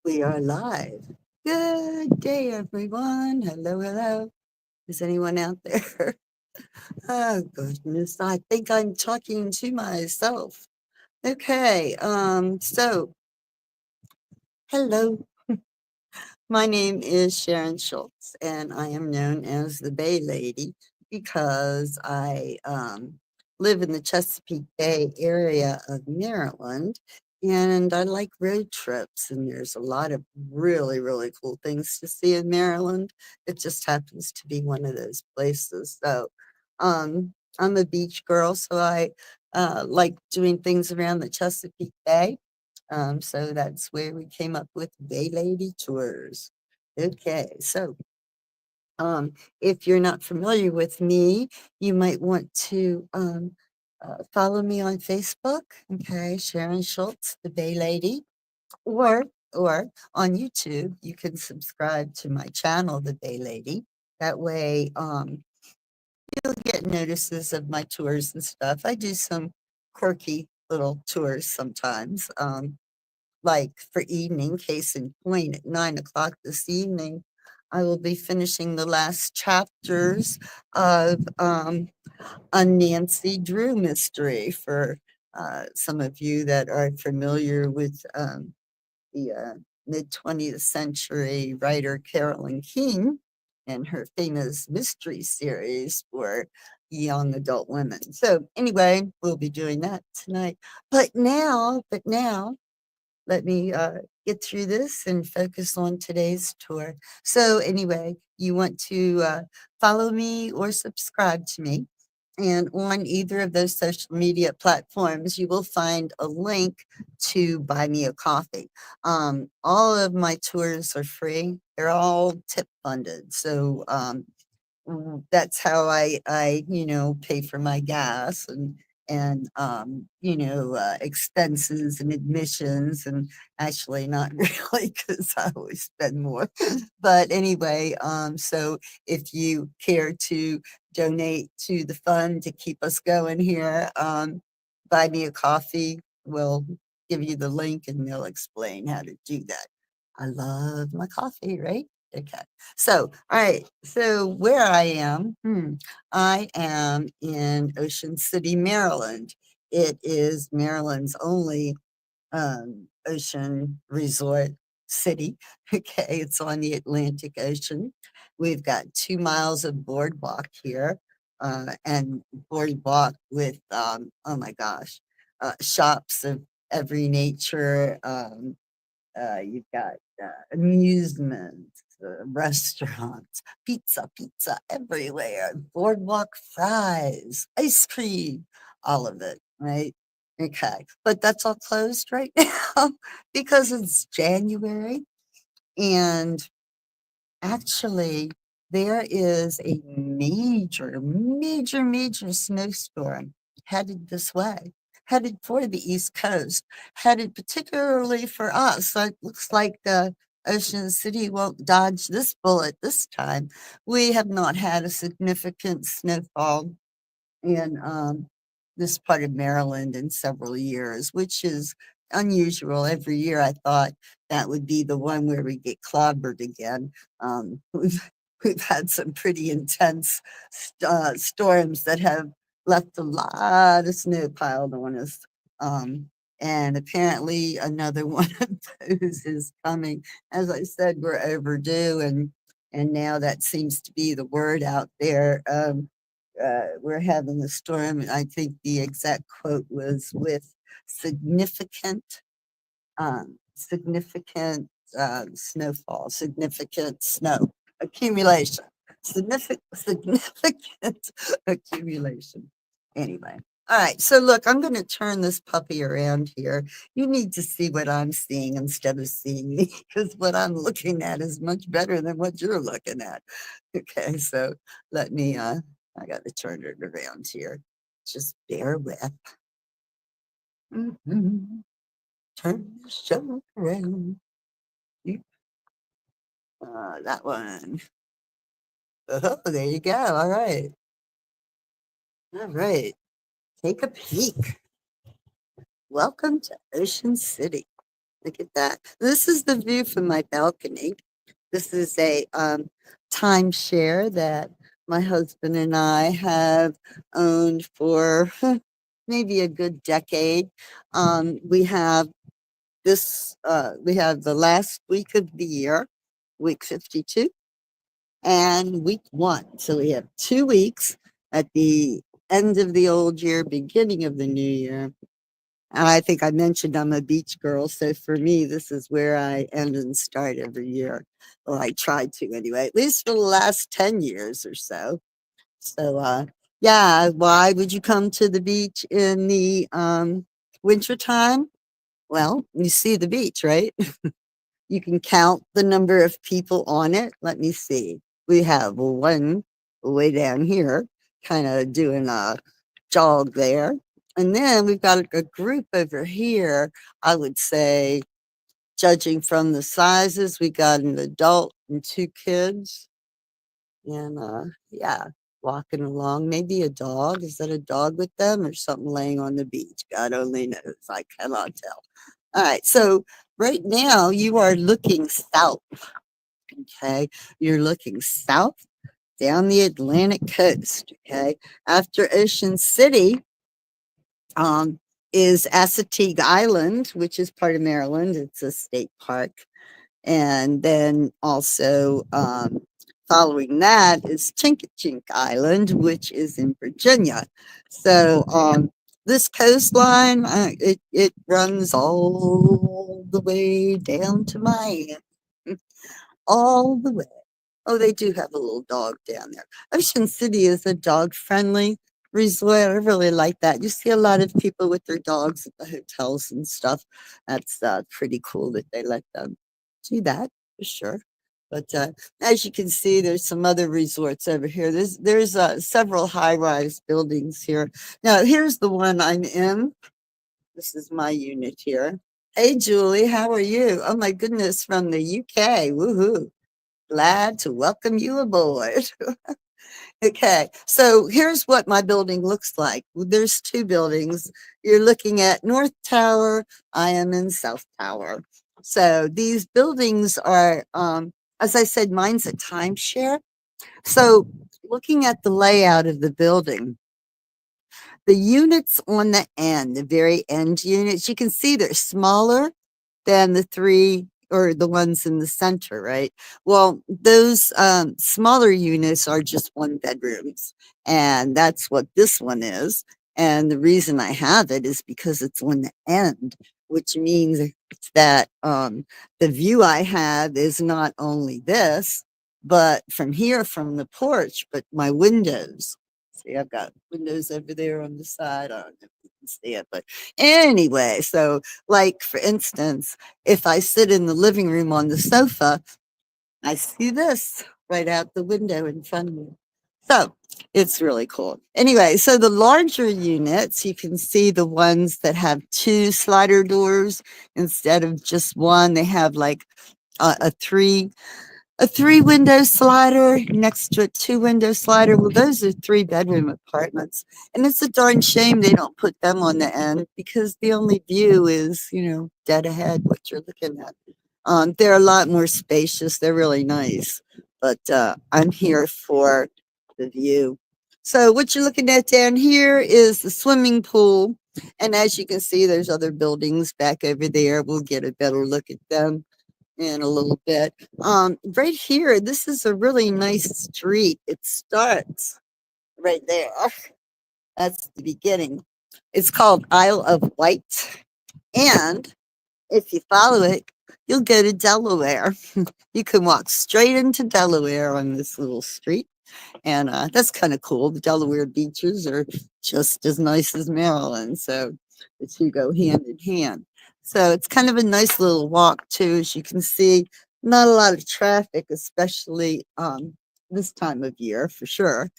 We are live. Good day, everyone. Hello, hello. Is anyone out there? Oh, goodness. I think I'm talking to myself. Okay. So, hello. My name is Sharon Schultz, and I am known as the Bay Lady because I live in the Chesapeake Bay area of Maryland, and I like road trips. And there's a lot of really, really cool things to see in Maryland. It just happens to be one of those places. So, I'm a beach girl, so I like doing things around the Chesapeake Bay. So that's where we came up with Bay Lady Tours. Okay, so if you're not familiar with me, you might want to follow me on Facebook. Okay, Sharon Schultz, the Bay Lady, or or on YouTube, you can subscribe to my channel, the Bay Lady. That way, you'll get notices of my tours and stuff. I do some quirky little tours sometimes. Like for evening, case in point, at 9 o'clock this evening, I will be finishing the last chapters of a Nancy Drew mystery for some of you that are familiar with the mid 20th century writer Carolyn King and her famous mystery series for young adult women. So anyway, we'll be doing that tonight. But now, let me get through this and focus on today's tour. So, anyway, you want to follow me or subscribe to me. And on either of those social media platforms, you will find a link to buy me a coffee. All of my tours are free. They're all tip funded. So that's how I pay for my gas and expenses and admissions, and actually not really, because I always spend more. But anyway, so if you care to donate to the fund to keep us going here, buy me a coffee. We'll give you the link and they'll explain how to do that. I love my coffee, right? Okay. So, all right. So where I am, I am in Ocean City, Maryland. It is Maryland's only ocean resort city. Okay, it's on the Atlantic Ocean. We've got 2 miles of boardwalk here, and boardwalk with oh my gosh, shops of every nature. You've got amusements, restaurants, pizza everywhere, boardwalk fries, ice cream, all of it, right? Okay, but that's all closed right now because it's January, and actually, there is a major snowstorm headed this way, headed for the East Coast, headed particularly for us. So it looks like Ocean City won't dodge this bullet this time. We have not had a significant snowfall in this part of Maryland in several years, which is unusual. Every year I thought that would be the one where we get clobbered again. We've had some pretty intense storms that have left a lot of snow piled on us. And apparently another one of those is coming. As I said, we're overdue, and now that seems to be the word out there. We're having a storm. I think the exact quote was with significant snowfall, significant snow accumulation, significant accumulation. Anyway. All right, so look, I'm going to turn this puppy around here. You need to see what I'm seeing instead of seeing me, because what I'm looking at is much better than what you're looking at. Okay, so let me I got to turn it around here. Just bear with. Mhm. Turn the show around. Yep. That one. Oh, there you go. All right. All right. Take a peek. Welcome to Ocean City. Look at that. This is the view from my balcony. This is a timeshare that my husband and I have owned for maybe a good decade. We have we have the last week of the year, week 52, and week 1. So we have 2 weeks at the end of the old year, beginning of the new year. And I think I mentioned I'm a beach girl, so for me, this is where I end and start every year. Well, I tried to anyway, at least for the last 10 years or so. So, yeah, why would you come to the beach in the winter time? Well, you see the beach, right? You can count the number of people on it. Let me see. We have one way down here, kind of doing a jog there. And then we've got a group over here. I would say, judging from the sizes, we got an adult and 2 kids. And yeah, walking along. Maybe a dog. Is that a dog with them or something laying on the beach? God only knows. I cannot tell. All right. So right now you are looking south. Okay. You're looking south down the Atlantic coast. Okay. After Ocean City, um, is Assateague Island, which is part of Maryland. It's a state park. And then also following that is Chinkachink Island, which is in Virginia. So this coastline, it runs all the way down to Miami, all the way. Oh, they do have a little dog down there. Ocean City is a dog-friendly resort. I really like that. You see a lot of people with their dogs at the hotels and stuff. That's pretty cool that they let them do that for sure. But as you can see, there's some other resorts over here. There's several high-rise buildings here. Now, here's the one I'm in. This is my unit here. Hey, Julie, how are you? Oh my goodness, from the UK. Woohoo. Glad to welcome you aboard. Okay, so here's what my building looks like. There's 2 buildings. You're looking at North Tower. I am in South Tower. So these buildings are, as I said, mine's a timeshare. So looking at the layout of the building, the units on the end, the very end units, you can see they're smaller than the 3 or the ones in the center, right? Well, those smaller units are just 1 bedrooms, and that's what this one is. And the reason I have it is because it's on the end, which means that the view I have is not only this, but from here, from the porch, but my windows. See, I've got windows over there on the side. I don't know if you can see it, but anyway, so like for instance, if I sit in the living room on the sofa, I see this right out the window in front of me. So it's really cool. Anyway, so the larger units, you can see the ones that have 2 slider doors instead of just 1. They have like a 3 window slider next to a 2 window slider. Well, those are 3 bedroom apartments. And it's a darn shame they don't put them on the end because the only view is, dead ahead what you're looking at. They're a lot more spacious. They're really nice. But I'm here for the view. So what you're looking at down here is the swimming pool. And as you can see, there's other buildings back over there. We'll get a better look at them in a little bit. Right here, this is a really nice street. It starts right there. That's the beginning. It's called Isle of Wight. And if you follow it, you'll go to Delaware. You can walk straight into Delaware on this little street. And that's kind of cool. The Delaware beaches are just as nice as Maryland. So the 2 go hand in hand. So it's kind of a nice little walk too, as you can see. Not a lot of traffic, especially this time of year for sure.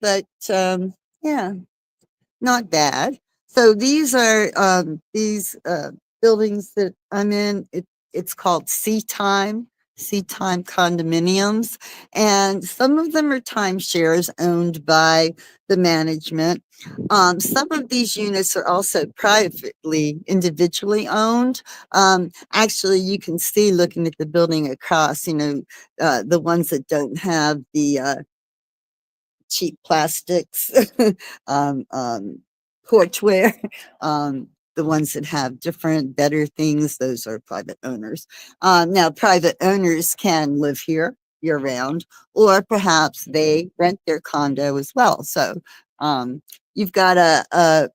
But yeah, not bad. So these are these buildings that I'm in. It's called Sea Time. see time condominiums, and some of them are timeshares owned by the management. Some of these units are also privately, individually owned. Actually, you can see looking at the building across, the ones that don't have the cheap plastics, um, um, porchware, the ones that have different, better things, those are private owners. Now, private owners can live here year round, or perhaps they rent their condo as well. So you've got a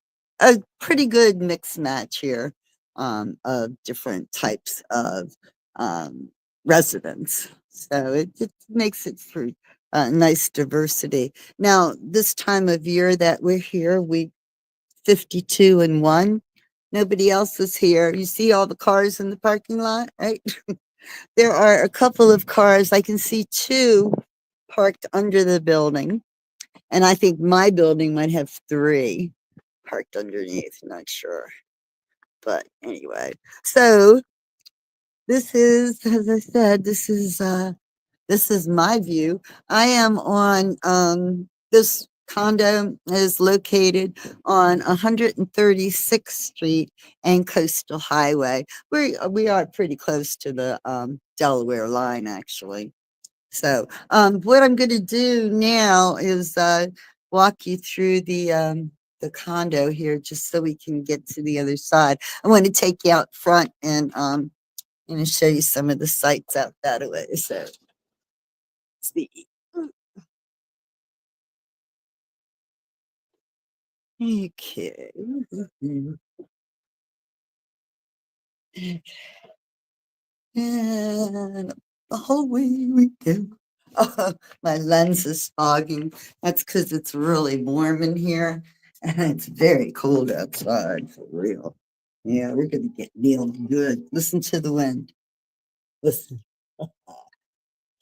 pretty good mix match here of different types of um, residents. So it makes it for nice diversity. Now, this time of year that we're here, we 52 and 1. Nobody else is here. You see all the cars in the parking lot, right? There are a couple of cars. I can see two parked under the building. And I think my building might have three parked underneath. Not sure. But anyway, so this is, as I said, this is my view. I am on, this condo is located on 136th Street and Coastal Highway. We are pretty close to the Delaware line, actually. So what I'm going to do now is walk you through the condo here, just so we can get to the other side. I want to take you out front and show you some of the sights out that way. So let's see. Okay. And away we go. Oh, my lens is fogging. That's because it's really warm in here and it's very cold outside, for real. Yeah, we're gonna get nailed good. Listen to the wind. Listen.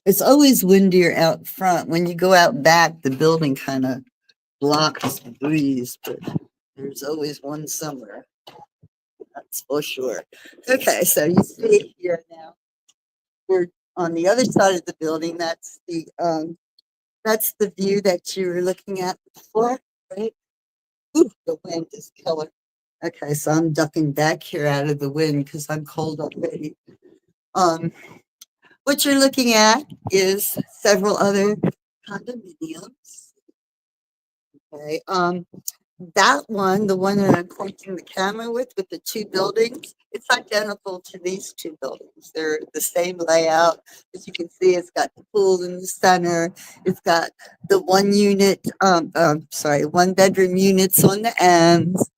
It's always windier out front. When you go out back, the building kind of blocks the breeze, but there's always one somewhere. That's for sure. Okay, so you see here now, we're on the other side of the building. That's the view that you were looking at before, right? Ooh, the wind is killer. Okay, so I'm ducking back here out of the wind because I'm cold already. Um, what you're looking at is several other condominiums. Okay. That one, the one that I'm pointing the camera with the two buildings, it's identical to these two buildings. They're the same layout. As you can see, it's got the pool in the center. It's got the one bedroom units on the ends.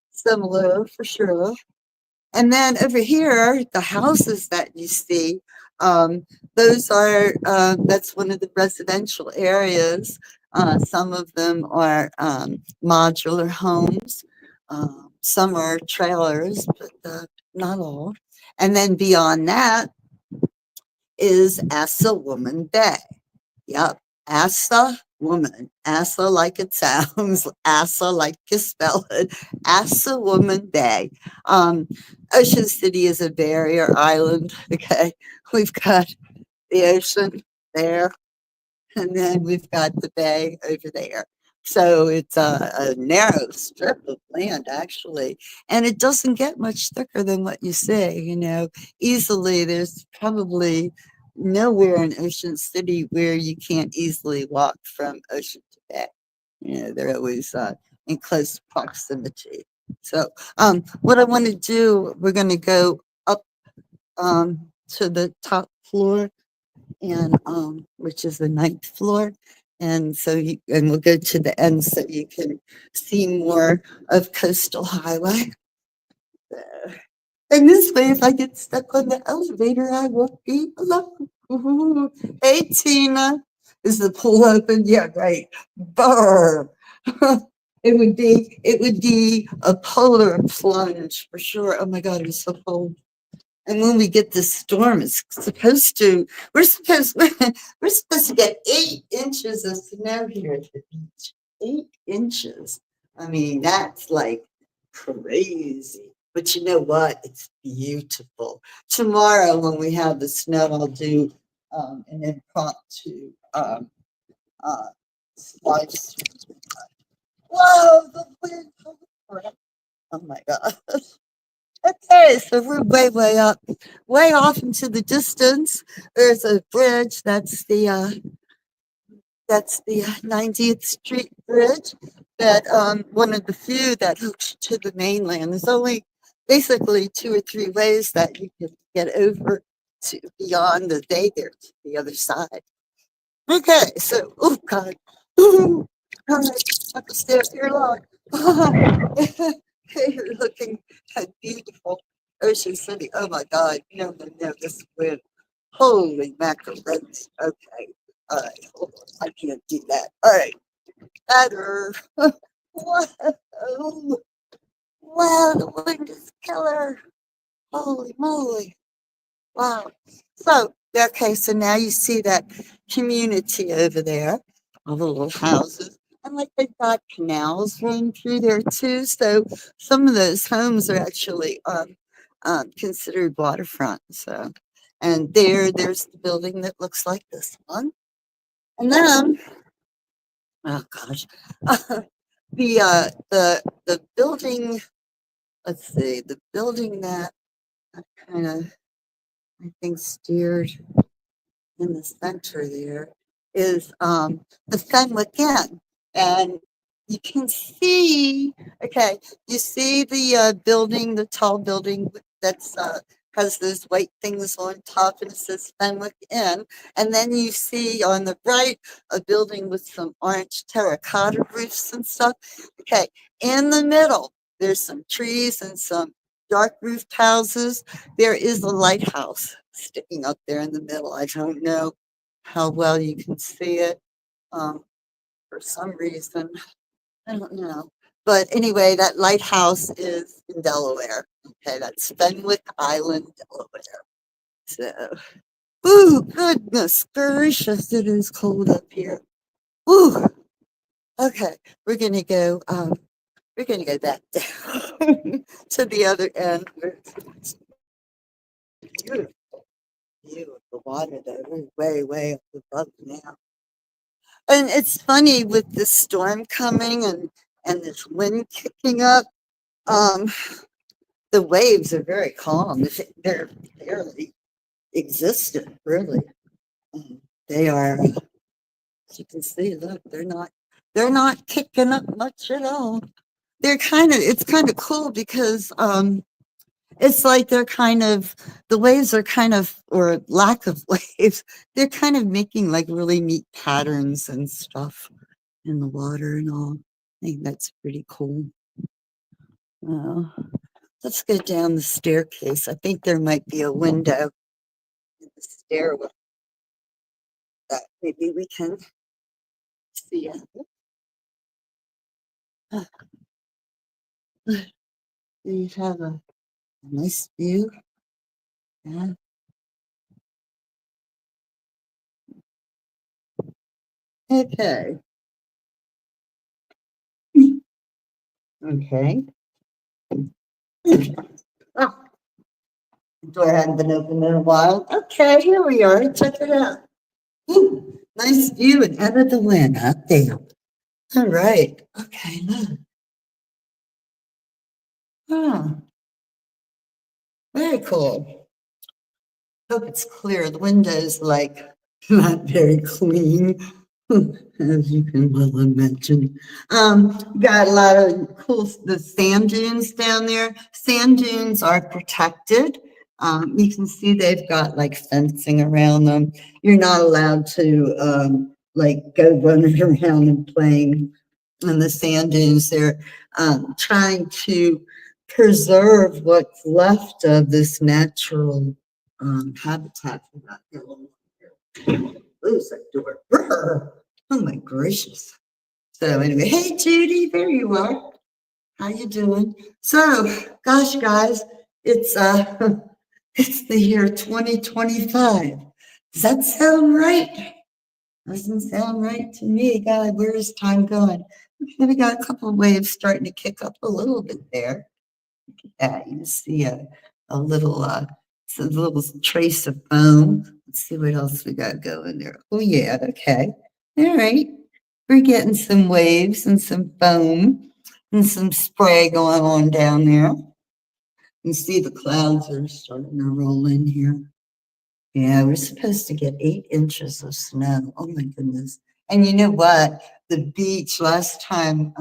Similar for sure. And then over here, the houses that you see, um, that's one of the residential areas. Some of them are modular homes. Some are trailers, but not all. And then beyond that is Asa Woman Bay. Yep. Asa woman. Asa like it sounds. Asa like you spell it. Asa Woman Bay. Ocean City is a barrier island. Okay. We've got the ocean there, and then we've got the bay over there. So it's a narrow strip of land, actually, and it doesn't get much thicker than what you see. Easily. There's probably nowhere in Ocean City where you can't easily walk from ocean to bay. They're always in close proximity. So, what I want to do, we're going to go up to the top floor and which is the ninth floor. And so and we'll go to the end so you can see more of Coastal Highway. And this way, if I get stuck on the elevator, I won't be alone. Ooh. Hey, Tina. Is the pool open? Yeah, right. Burr. It would be a polar plunge for sure. Oh my God, it's so cold. And when we get this storm, it's supposed to, we're supposed, we're supposed to get 8 inches of snow here at the beach. 8 inches. I mean, that's like crazy. But you know what? It's beautiful. Tomorrow, when we have the snow, I'll do an impromptu uh, slice. Whoa, the wind! Oh my God. Okay, so we're way, way up, way off into the distance. There's a bridge. That's the 90th Street Bridge. That one of the few that hooks to the mainland. There's only basically two or three ways that you can get over to beyond the day there to the other side. Okay, so oh God, ooh, all right, I can stay up here long. You're looking at beautiful Ocean City. Oh my God, no, no, no, this wind. Holy macaroni. Okay, all right, hold on, I can't do that. All right, better. Wow, wow, the wind is killer. Holy moly. Wow. So, okay, so now you see that community over there, all the little houses. And like they've got canals running through there too. So some of those homes are actually considered waterfront. So, and there's the building that looks like this one. And then, oh gosh, the building. Let's see, the building that kind of I think steered in the center there is the Fenwick Inn. And you can see, okay, you see the building, the tall building that's has those white things on top and it says Fenwick Inn. And then you see on the right a building with some orange terracotta roofs and stuff. Okay, in the middle, there's some trees and some dark roofed houses. There is a lighthouse sticking up there in the middle. I don't know how well you can see it for some reason. I don't know. But anyway, that lighthouse is in Delaware. Okay, that's Fenwick Island, Delaware. So, ooh, goodness gracious, it is cold up here. Ooh, okay, we're gonna go. We're gonna go back down to the other end. Where it's beautiful view of the water, though. We're way, way up above now. And it's funny with this storm coming and this wind kicking up. Um, the waves are very calm. They're barely existent, really. They are, as you can see, look, they're not kicking up much at all. It's kind of cool because it's like they're kind of the waves are kind of or lack of waves, they're kind of making like really neat patterns and stuff in the water and all. I think that's pretty cool. Uh, let's go down the staircase. I think there might be a window in the stairwell that maybe we can see it. Uh, You have a nice view. Yeah. Okay. Okay. Oh, the door hadn't been open in a while. Okay, here we are. Check it out. Ooh, nice view and out of the wind, huh? Damn. All right. Okay, look. Oh, very cool. Hope it's clear. The window's like not very clean, as you can well imagine. Got a lot of cool the sand dunes down there. Sand dunes are protected. You can see they've got like fencing around them. You're not allowed to like go running around and playing in the sand dunes. They're trying to preserve what's left of this natural habitat for that animal. Close that door. Brr. Oh my gracious. So anyway, hey Judy, there you are. How you doing? So, gosh, guys, it's it's the year 2025. Does that sound right? Doesn't sound right to me. God, where is time going? Okay, we got a couple of waves starting to kick up a little bit there. Yeah, you see a little a little trace of foam. Let's see what else we got going there. Oh yeah, okay. All right. We're getting some waves and some foam and some spray going on down there. You see the clouds are starting to roll in here. Yeah, we're supposed to get 8 inches of snow. Oh my goodness. And you know what? The beach last time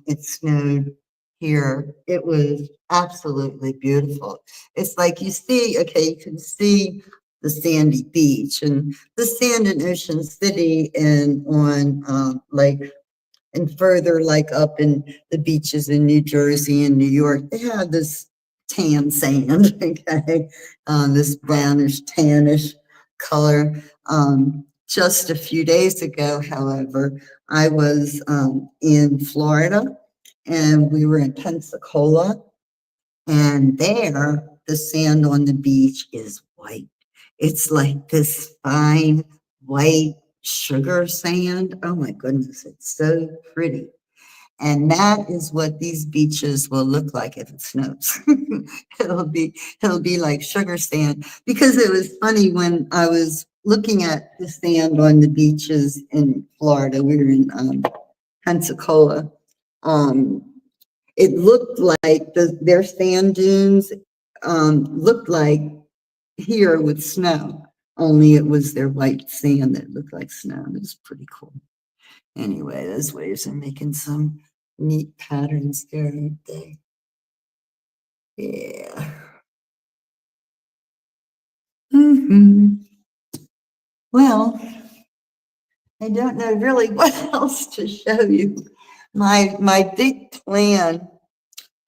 it snowed here, it was absolutely beautiful. It's like you see, okay, you can see the sandy beach and the sand in Ocean City and on like and further like up in the beaches in New Jersey and New York, they have this tan sand, okay, this brownish tannish color. Just a few days ago, however, I was in Florida and we were in Pensacola, and there the sand on the beach is white. It's like this fine white sugar sand. Oh my goodness, it's so pretty. And that is what these beaches will look like if it snows. it'll be it'll be like sugar sand. Because it was funny when I was looking at the sand on the beaches in Florida. We were in Pensacola. Um, it looked like their sand dunes looked like here with snow. Only it was their white sand that looked like snow. It was pretty cool. Anyway, those waves are making some neat patterns there, aren't they? Yeah. Hmm. Well, I don't know really what else to show you. My big plan,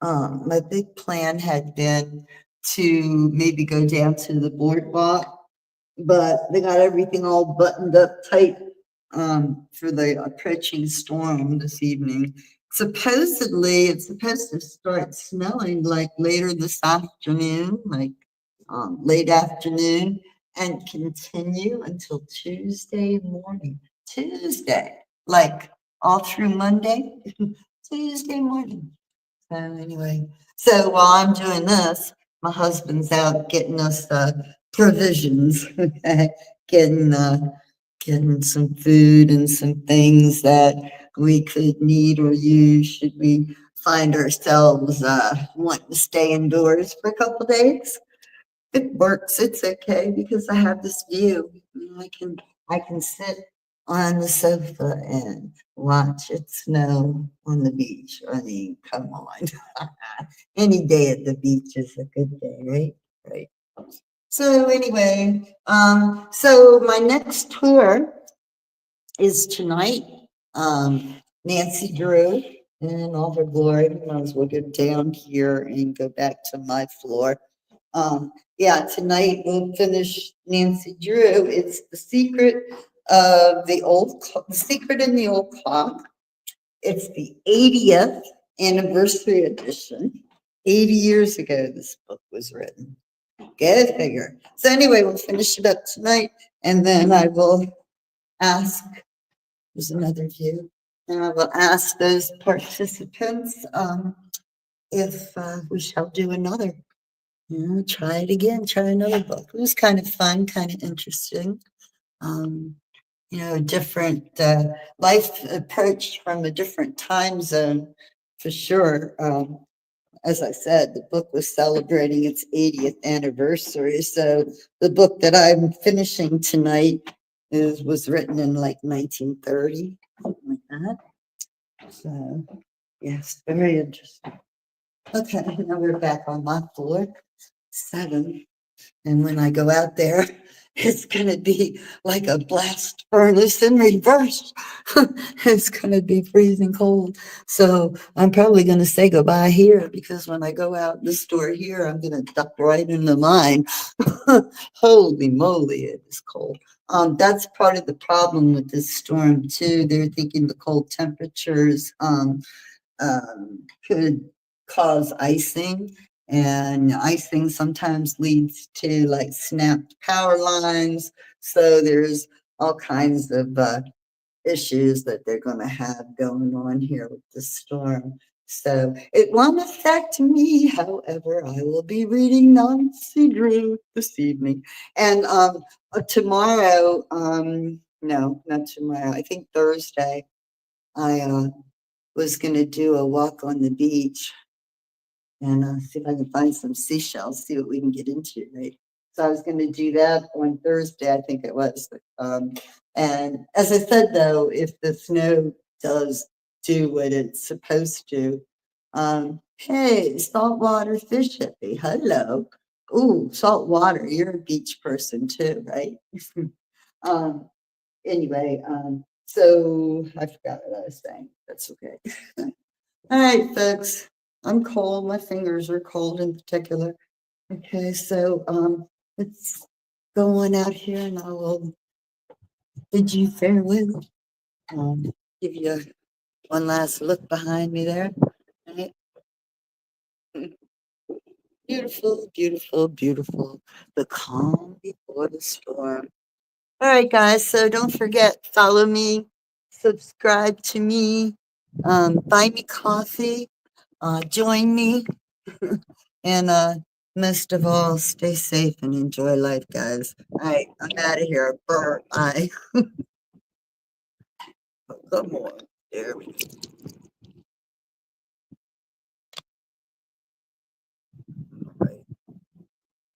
my big plan had been to maybe go down to the boardwalk, but they got everything all buttoned up tight for the approaching storm this evening. Supposedly, it's supposed to start snowing like later this afternoon, like late afternoon, and continue until Tuesday morning. Tuesday, like all through Monday, Tuesday morning. So anyway, so while I'm doing this, my husband's out getting us provisions, okay? Getting getting some food and some things that we could need or use should we find ourselves wanting to stay indoors for a couple days. It works. It's okay because I have this view. I can sit on the sofa and watch it snow on the beach. I mean, come on. Any day at the beach is a good day, right? Right. So anyway, so my next tour is tonight. Nancy Drew in all her glory. Might as well go down here and go back to my floor. Yeah, tonight we'll finish Nancy Drew. It's the secret of the secret in the old clock. It's the 80th anniversary edition. 80 years ago, this book was written. Go figure. So anyway, we'll finish it up tonight, and then I will ask. There's another view, and I will ask those participants if we shall do another. Try it again, try another book. It was kind of fun, kind of interesting. Um, a different life approach from a different time zone for sure. As I said, the book was celebrating its 80th anniversary. So the book that I'm finishing tonight was written in like 1930, something like that. So yes, very interesting. Okay, now we're back on my floor, 7. And when I go out there, it's going to be like a blast furnace in reverse. It's going to be freezing cold. So I'm probably going to say goodbye here because when I go out the store here, I'm going to duck right into mine. Holy moly, it is cold. That's part of the problem with this storm too. They're thinking the cold temperatures could cause icing, and icing sometimes leads to like snapped power lines. So there's all kinds of issues that they're going to have going on here with the storm. So it won't affect me. However, I will be reading Nancy Drew this evening. And tomorrow, no, not tomorrow. I think Thursday, I was going to do a walk on the beach and see if I can find some seashells, see what we can get into, right? So I was going to do that on Thursday, I think it was. And as I said, though, if the snow does do what it's supposed to, hey, saltwater fish hippie, hello. Ooh, salt water, you're a beach person too, right? um, anyway, so I forgot what I was saying. That's okay. All right, folks. I'm cold. My fingers are cold in particular. Okay, so let's go on out here and I will bid you farewell. Give you one last look behind me there. Right? Beautiful, beautiful, beautiful. The calm before the storm. All right, guys. So don't forget, follow me, subscribe to me, buy me coffee, join me. And most of all, stay safe and enjoy life, guys. All right, I'm out of here. Bye. Come on. There we go.